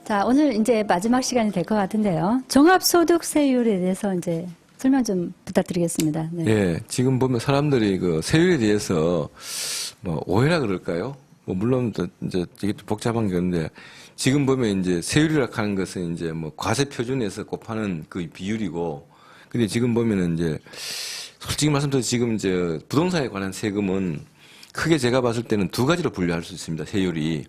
자, 오늘 이제 마지막 시간이 될 것 같은데요. 종합소득세율에 대해서 이제 설명 좀 부탁드리겠습니다. 네. 예, 지금 보면 사람들이 그 세율에 대해서 뭐 오해라 그럴까요? 뭐 물론 또 이제 이게 좀 복잡한 건데 지금 보면 이제 세율이라 하는 것은 이제 뭐 과세 표준에서 곱하는 그 비율이고, 근데 지금 보면은 이제 솔직히 말씀드려 지금 이제 부동산에 관한 세금은 크게 제가 봤을 때는 두 가지로 분류할 수 있습니다. 세율이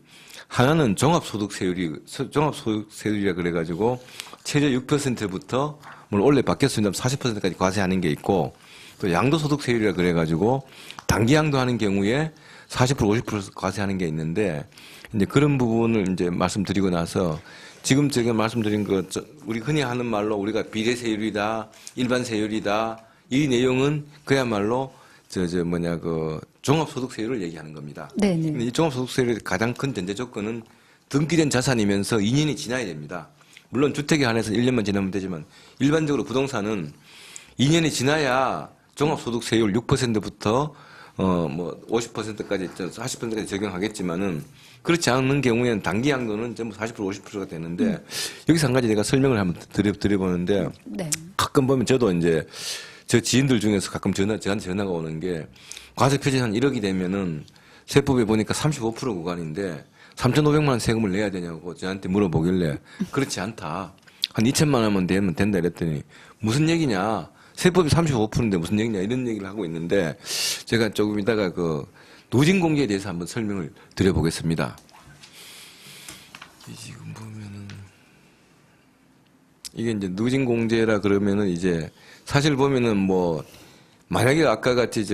하나는 종합소득세율이라 그래가지고 최저 6%부터 물론 원래 바뀌었습니다. 40%까지 과세하는 게 있고, 또 양도소득세율이라 그래가지고 단기 양도하는 경우에 40% 50% 과세하는 게 있는데, 이제 그런 부분을 이제 말씀드리고 나서 지금 제가 말씀드린 거 우리 흔히 하는 말로 우리가 비례세율이다, 일반세율이다, 이 내용은 그야말로 그 종합소득세율을 얘기하는 겁니다. 네네. 이 종합소득세율의 가장 큰 전제 조건은 등기된 자산이면서 2년이 지나야 됩니다. 물론 주택에 한해서 1년만 지나면 되지만 일반적으로 부동산은 2년이 지나야 종합소득세율 6%부터 뭐 50%까지 40%까지 적용하겠지만은 그렇지 않는 경우에는 단기 양도는 전부 40% 50%가 되는데 여기서 한 가지 내가 설명을 한번 드려보는데 네. 가끔 보면 저도 이제 저 지인들 중에서 가끔 저한테 전화가 오는 게 과세 표준이 한 1억이 되면은 세법에 보니까 35% 구간인데 3,500만 원 세금을 내야 되냐고 저한테 물어보길래 그렇지 않다. 한 2천만 원만 되면 된다 이랬더니 무슨 얘기냐. 세법이 35%인데 무슨 얘기냐 이런 얘기를 하고 있는데 제가 조금 이따가 그 누진공제에 대해서 한번 설명을 드려보겠습니다. 지금 보면은 이게 이제 누진공제라 그러면은 이제 사실 보면은 뭐 만약에 아까 같이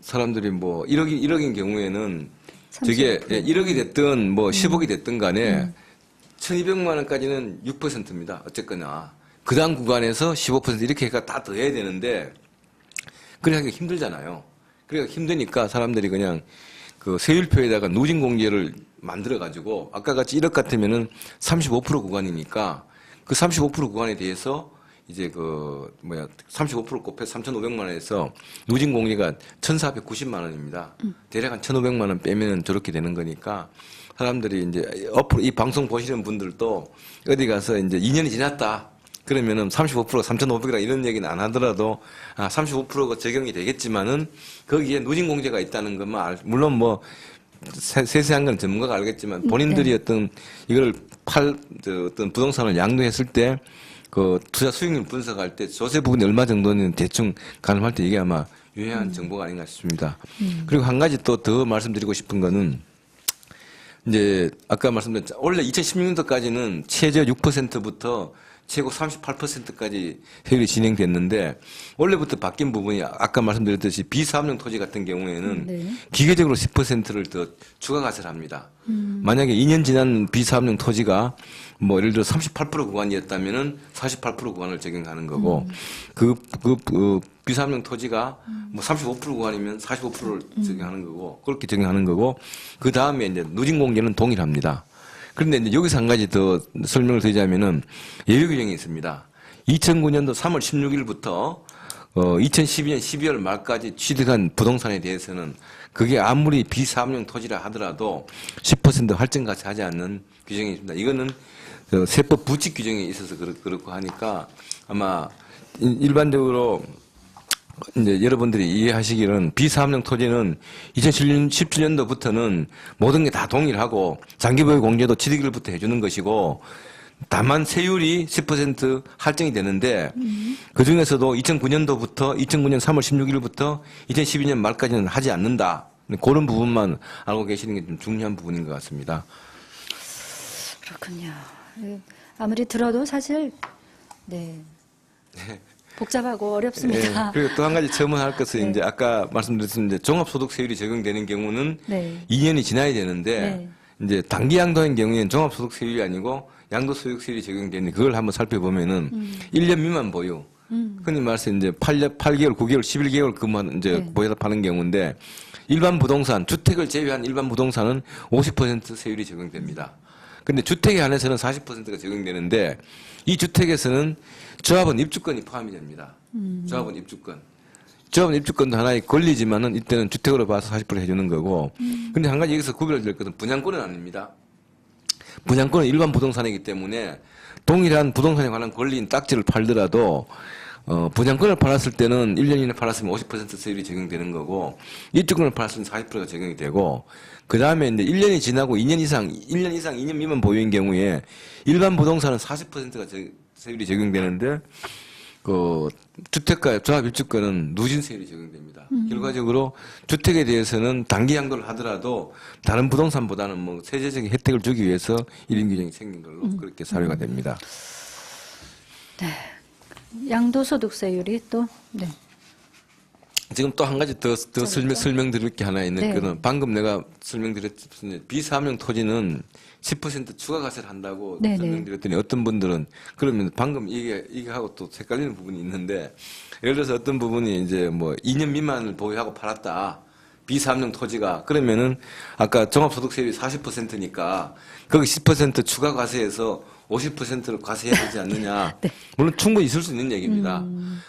사람들이 뭐 1억인 경우에는 저게 1억이 됐든 뭐 10억이 됐든 간에 1,200만 원까지는 6%입니다. 어쨌거나. 그 다음 구간에서 15% 이렇게 해가 다 더해야 되는데, 그래 하기가 힘들잖아요. 그러니까 힘드니까 사람들이 그냥 그 세율표에다가 누진공제를 만들어가지고, 아까 같이 1억 같으면은 35% 구간이니까, 그 35% 구간에 대해서 이제 35% 곱해서 3,500만 원에서 누진공제가 1,490만 원입니다. 대략 한 1,500만 원 빼면 저렇게 되는 거니까, 사람들이 이제 앞으로 이 방송 보시는 분들도 어디 가서 이제 2년이 지났다. 그러면은 35% 3,500이라 이런 얘기는 안 하더라도 35%가 적용이 되겠지만은 거기에 누진공제가 있다는 것만 물론 뭐 세세한 건 전문가가 알겠지만 본인들이 어떤 이걸 어떤 부동산을 양도했을 때 그 투자 수익률 분석할 때 조세 부분이 얼마 정도는 대충 가늠할 때 이게 아마 유효한 정보가 아닌가 싶습니다. 그리고 한 가지 또 더 말씀드리고 싶은 거는 이제 아까 말씀드린 원래 2016년도까지는 최저 6%부터 최고 38%까지 세율이 진행됐는데 원래부터 바뀐 부분이 아까 말씀드렸듯이 비사업용 토지 같은 경우에는 기계적으로 10%를 더 추가 과세를 합니다. 만약에 2년 지난 비사업용 토지가 뭐 예를 들어 38% 구간이었다면은 48% 구간을 적용하는 거고 그 비사업용 토지가 뭐 35% 구간이면 45%를 적용하는 거고 그렇게 적용하는 거고 그 다음에 이제 누진공제는 동일합니다. 그런데 이제 여기서 한 가지 더 설명을 드리자면은 예외 규정이 있습니다. 2009년도 3월 16일부터 2012년 12월 말까지 취득한 부동산에 대해서는 그게 아무리 비사업용 토지라 하더라도 10% 할증과세 하지 않는 규정이 있습니다. 이거는 세법 부칙 규정이 있어서 그렇고 하니까 아마 일반적으로 이제 여러분들이 이해하시기로는 비사업용 토지는 2017년도부터는 모든 게 다 동일하고 장기보유 공제도 취득일부터 해주는 것이고 다만 세율이 10% 할증이 되는데 그 중에서도 2009년도부터 2009년 3월 16일부터 2012년 말까지는 하지 않는다. 그런 부분만 알고 계시는 게 좀 중요한 부분인 것 같습니다. 그렇군요. 아무리 들어도 사실 복잡하고 어렵습니다. 네. 그리고 또 한 가지 첨언할 것은 이제 아까 말씀드렸는데 종합소득세율이 적용되는 경우는 2년이 지나야 되는데 이제 단기 양도인 경우에는 종합소득세율이 아니고 양도소득세율이 적용되는데 그걸 한번 살펴보면은 1년 미만 보유. 흔히 말해서 이제 8개월, 9개월, 11개월 근무하는 이제 보유하는 경우인데 일반 부동산, 주택을 제외한 일반 부동산은 50% 세율이 적용됩니다. 근데 주택에 한해서는 40%가 적용되는데 이 주택에서는 조합원 입주권이 포함이 됩니다. 조합원 입주권. 조합원 입주권도 하나의 권리지만은 이때는 주택으로 봐서 40% 해주는 거고. 근데 한 가지 여기서 구별될 것은 분양권은 아닙니다. 분양권은 일반 부동산이기 때문에 동일한 부동산에 관한 권리인 딱지를 팔더라도 분양권을 팔았을 때는 1년 이내 팔았으면 50% 세율이 적용되는 거고, 이주권을 팔았으면 40%가 적용이 되고, 그 다음에 이제 1년이 지나고 2년 이상, 2년 미만 보유인 경우에 일반 부동산은 40%가 세율이 적용되는데, 그 주택가 조합 입주권은 누진 세율이 적용됩니다. 결과적으로 주택에 대해서는 단기 양도를 하더라도 다른 부동산보다는 뭐 세제적인 혜택을 주기 위해서 1인 규정이 생긴 걸로 그렇게 사료가 됩니다. 양도소득세율이 또 네. 지금 또 한 가지 더 설명드릴 게 하나 있는 네. 거는 방금 내가 설명드렸듯이 비사업용 토지는 10% 추가 가세를 한다고 네, 설명드렸더니 어떤 분들은 그러면 방금 이게 하고 또 헷갈리는 부분이 있는데, 예를 들어서 어떤 부분이 이제 뭐 2년 미만을 보유하고 팔았다. 비사업용 토지가 그러면은 아까 종합소득세율이 40%니까 거기 10% 추가 과세해서 50%를 과세해야 되지 않느냐. 네. 물론 충분히 있을 수 있는 얘기입니다.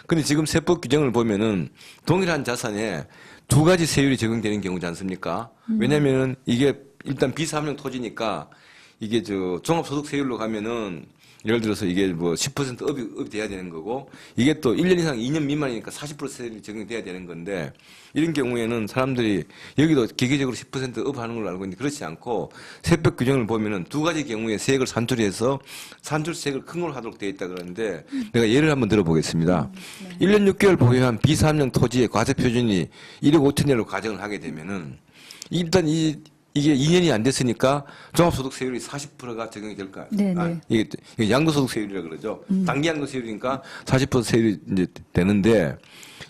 근데 지금 세법 규정을 보면은 동일한 자산에 두 가지 세율이 적용되는 경우지 않습니까? 왜냐면은 이게 일단 비사업용 토지니까 이게 종합소득세율로 가면은 예를 들어서 이게 뭐 10% 업이 돼야 되는 거고, 이게 또 1년 이상 2년 미만이니까 40% 세율이 적용돼야 되는 건데, 이런 경우에는 사람들이 여기도 기계적으로 10% 업하는 걸로 알고 있는데 그렇지 않고, 세법 규정을 보면은 두 가지 경우에 세액을 산출해서 산출세액을 큰 걸로 하도록 되어 있다 그러는데, 내가 예를 한번 들어보겠습니다. 1년 6개월 보유한 비사업용 토지의 과세 표준이 1억 5천여로 가정을 하게 되면은 일단 이게 2년이 안 됐으니까 종합소득세율이 40%가 적용이 될까? 네네. 이게 양도소득세율이라 그러죠. 단기 양도세율이니까 40% 세율이 이제 되는데,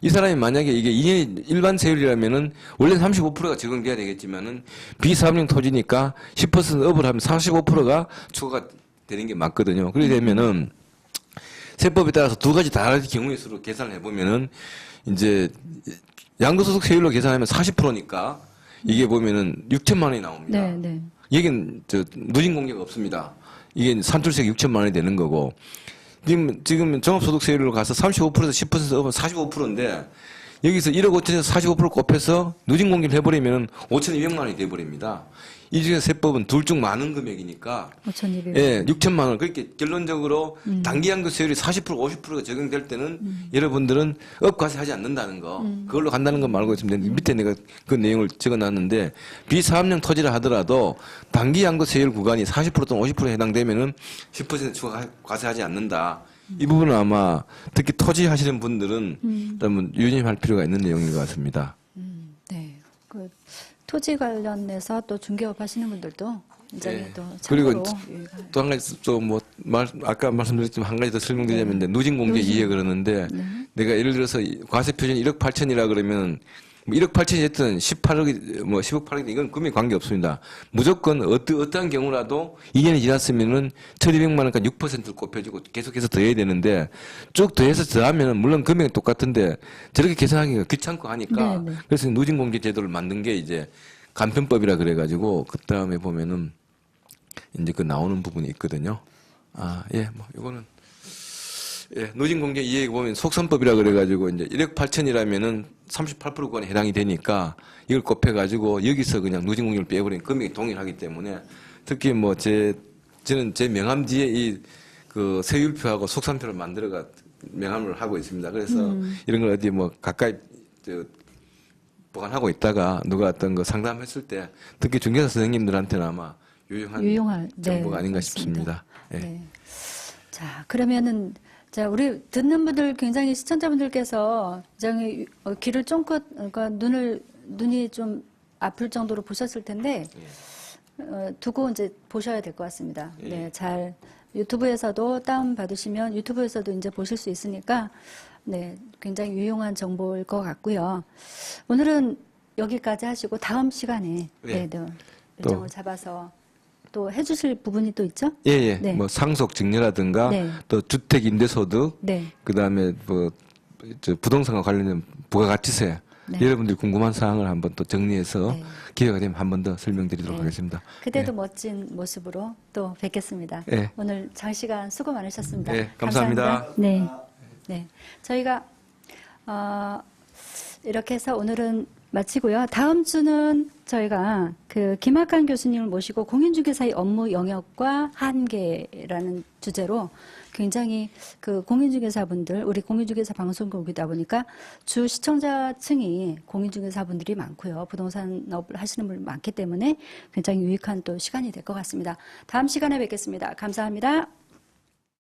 이 사람이 만약에 이게 2년이 일반 세율이라면은 원래는 35%가 적용돼야 되겠지만은 비사업용 토지니까 10% 업을 하면 45%가 추가가 되는 게 맞거든요. 그렇게 되면은 세법에 따라서 두 가지 다른 경우의 수로 계산을 해보면은 이제 양도소득세율로 계산하면 40%니까 이게 보면은 6천만 원이 나옵니다. 네, 네. 이게 누진 공개가 없습니다. 이게 산출세가 6천만 원이 되는 거고, 지금 종합소득세율로 가서 35%에서 10% 업은 45%인데 여기서 1억 5천에서 45% 곱해서 누진 공개를 해버리면 5,200만 원이 돼버립니다. 이 중에 세법은 둘 중 많은 금액이니까 5,200원. 예, 6천만 원. 그렇게 결론적으로 단기 양도세율이 40% 50%가 적용될 때는 여러분들은 업과세하지 않는다는 거, 그걸로 간다는 거 말고 있으면 되는데, 밑에 내가 그 내용을 적어놨는데, 비사업용 토지라 하더라도 단기 양도세율 구간이 40% 또는 50%에 해당되면은 10% 추가 과세하지 않는다. 이 부분은 아마 특히 토지 하시는 분들은 좀 유념할 필요가 있는 내용인 것 같습니다. 네. 그 토지 관련해서 또 중개업 하시는 분들도 굉장히 네. 또 그리고 참고로 유익한. 또 한 가지 아까 말씀드렸지만 한 가지 더 설명드리자면 이제 누진 공개 이해 그러는데, 내가 예를 들어서 과세 표준 1억 8천이라 그러면 뭐 1억 8천이 됐든 18억이 뭐 10억 8억이 이건 금액 관계 없습니다. 무조건 어떠한 경우라도 2년이 지났으면은 1,200만 원까지 6%를 곱해주고 계속해서 더해야 되는데, 쭉 더해서 더하면은 물론 금액은 똑같은데 저렇게 계산하기가 귀찮고 하니까, 네, 네. 그래서 누진 공개 제도를 만든 게 이제 간편법이라 그래가지고 그 다음에 보면은 이제 그 나오는 부분이 있거든요. 뭐 이거는 누진 공개 이해 보면 속선법이라 그래가지고 이제 1억 8천이라면은 38% 구간에 해당이 되니까 이걸 곱해가지고 여기서 그냥 누진 공개를 빼버리면 금액이 동일하기 때문에, 특히 뭐 저는 제 명함 뒤에 이 그 세율표하고 속산표를 만들어가 명함을 하고 있습니다. 그래서 이런 걸 어디 뭐 가까이 보관하고 있다가 누가 어떤 거 상담했을 때 특히 중개사 선생님들한테는 아마 유용한 정보가 네, 아닌가 맞습니다. 싶습니다. 예. 네. 자, 그러면은 자, 우리 듣는 분들 굉장히 시청자분들께서 굉장히 귀를 쫑긋, 그러니까 눈이 좀 아플 정도로 보셨을 텐데 두고 이제 보셔야 될 것 같습니다. 예. 네, 잘 유튜브에서도 다운 받으시면 유튜브에서도 이제 보실 수 있으니까 네, 굉장히 유용한 정보일 것 같고요. 오늘은 여기까지 하시고 다음 시간에 네. 일정을 잡아서 또 해주실 부분이 또 있죠? 예. 네. 뭐 상속 증여라든가 네. 또 주택 임대소득, 네. 그다음에 뭐 부동산과 관련된 부가가치세, 네. 여러분들이 궁금한 사항을 한번 또 정리해서 네. 기회가 되면 한 번 더 설명드리도록 네. 하겠습니다. 그때도 멋진 모습으로 또 뵙겠습니다. 네. 오늘 장시간 수고 많으셨습니다. 네, 감사합니다. 네. 네. 저희가 이렇게 해서 오늘은 마치고요. 다음 주는 저희가 그 김학관 교수님을 모시고 공인중개사의 업무 영역과 한계라는 주제로 굉장히 그 공인중개사분들, 우리 공인중개사 방송국이다 보니까 주 시청자층이 공인중개사분들이 많고요. 부동산업을 하시는 분이 많기 때문에 굉장히 유익한 또 시간이 될 것 같습니다. 다음 시간에 뵙겠습니다. 감사합니다.